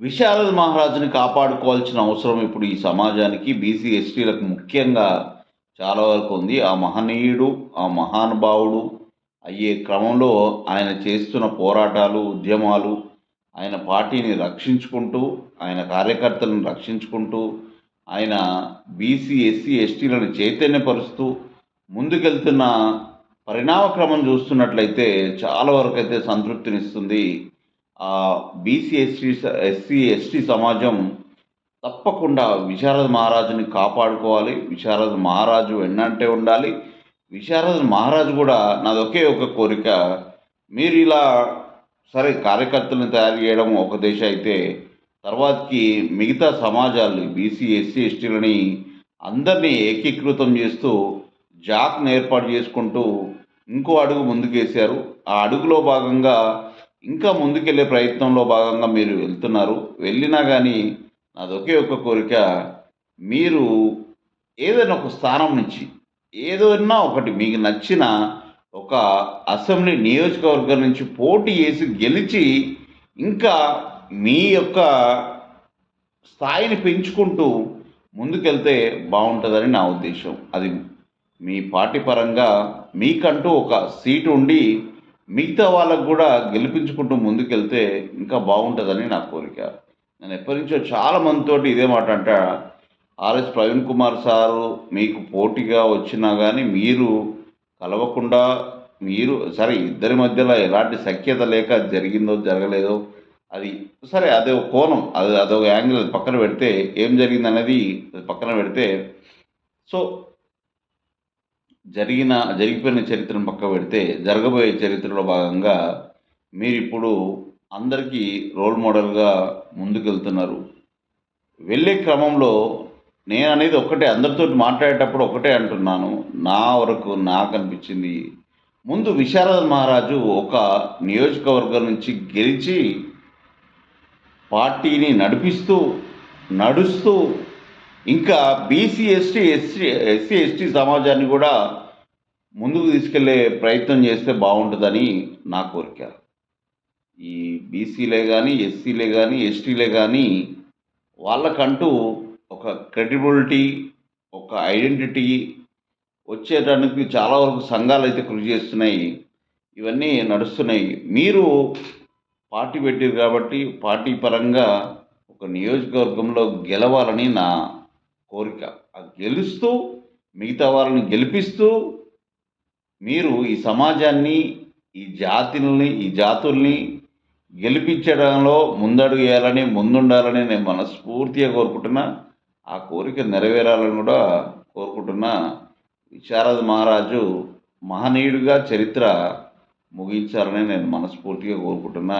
విశారద మహారాజుని కాపాడుకోవాల్సిన అవసరం ఇప్పుడు ఈ సమాజానికి బీసీ, ఎస్టీలకు ముఖ్యంగా చాలా వరకు ఉంది. ఆ మహనీయుడు, ఆ మహానుభావుడు అయ్యే క్రమంలో ఆయన చేస్తున్న పోరాటాలు, ఉద్యమాలు, ఆయన పార్టీని రక్షించుకుంటూ, ఆయన కార్యకర్తలను రక్షించుకుంటూ, ఆయన బీసీ, ఎస్సీ, ఎస్టీలను చైతన్యపరుస్తూ ముందుకెళ్తున్న పరిణామ క్రమం చూస్తున్నట్లయితే చాలా వరకైతే సంతృప్తినిస్తుంది. బీసీ, ఎస్సీ, ఎస్టీ సమాజం తప్పకుండా విశారద మహారాజుని కాపాడుకోవాలి. విశారద మహారాజు వెన్నంటే ఉండాలి. విశారద మహారాజు కూడా నాదొకే ఒక కోరిక. మీరిలా సరే కార్యకర్తలను తయారు చేయడం ఒక దిశ అయితే, తర్వాతకి మిగతా సమాజాల్ని బీసీ, ఎస్సీ, ఎస్టీలని అందరినీ ఏకీకృతం చేస్తూ జాక్‌ని ఏర్పాటు చేసుకుంటూ ఇంకో అడుగు ముందుకేశారు. ఆ అడుగులో భాగంగా ఇంకా ముందుకెళ్ళే ప్రయత్నంలో భాగంగా మీరు వెళ్తున్నారు. వెళ్ళినా గానీ నాదొకే ఒక కోరిక. మీరు ఏదైనా ఒక స్థానం నుంచి, ఏదైనా ఒకటి మీకు నచ్చిన ఒక అసెంబ్లీ నియోజకవర్గం నుంచి పోటీ చేసి గెలిచి, ఇంకా మీ యొక్క స్థాయిని పెంచుకుంటూ ముందుకెళ్తే బావుంటదని నా ఉద్దేశ్యం. అది మీ పార్టీ పరంగా మీకంటూ ఒక సీటు ఉండి, మిగతా వాళ్ళకు గూడా గెలిపించుకుంటూ ముందుకెళ్తే ఇంకా బావుంటదని నా కోరిక. నేను ఎప్పటినుంచో చాలా మందితోటి ఇదే మాట అంటా. ఆర్ఎస్ ప్రవీణ్ కుమార్ సారు మీకు పోటీగా వచ్చినా గానీ మీరు కలవకుండా, మీరు సరే ఇద్దరి మధ్యలో ఎలాంటి సఖ్యత లేక జరిగిందో, జరగలేదో అది సరే అదో కోణం. అదొక యాంగిల్ అది పక్కన పెడితే, ఏం జరిగిందనేది అది పక్కన పెడితే, సో జరిగిపోయిన చరిత్రను పక్కకు పెడితే, జరగబోయే చరిత్రలో భాగంగా మీరిప్పుడు అందరికీ రోల్ మోడల్‌గా ముందుకెళ్తున్నారు. వెళ్ళే క్రమంలో నేననేది ఒక్కటే, అందరితోటి మాట్లాడేటప్పుడు ఒకటే అంటున్నాను. నా వరకు నాకనిపించింది. ముందు విశారద మహారాజు ఒక నియోజకవర్గం నుంచి గెలిచి, పార్టీని నడిపిస్తూ, నడుస్తూ ఇంకా బీసీ, ఎస్సీ, ఎస్టీ సమాజాన్ని గూడా ముందుకు తీసుకెళ్ళే ప్రయత్నం చేస్తే బావుంటదని నా కోరిక. ఈ బీసీలే గానీ, ఎస్సీలే గానీ, ఎస్టీలే గానీ వాళ్ళకంటూ ఒక క్రెడిబిలిటీ, ఒక ఐడెంటిటీ వచ్చేటానికి చాలా వరకు సంఘాలైతే కృషి చేస్తున్నాయి. ఇవన్నీ నడుస్తున్నాయి. మీరు పార్టీ పెట్టిర్రు కాబట్టి, పార్టీ పరంగా ఒక నియోజకవర్గంలో గెలవాలని నా కోరిక. గెలుస్తూ, మిగతా వాళ్ళని గెలిపిస్తూ, మీరు ఈ సమాజాన్ని, ఈ జాతుల్ని గెలిపించడంలో ముందడుగు వేయాలని, ముందుండాలని నేను మనస్ఫూర్తిగా కోరుకుంటున్నా. ఆ కోరిక నెరవేరాలని కూడా కోరుకుంటున్నా. విశారద మహారాజు మహనీయుడిగా చరిత్ర ముగించాలని నేను మనస్ఫూర్తిగా కోరుకుంటున్నా.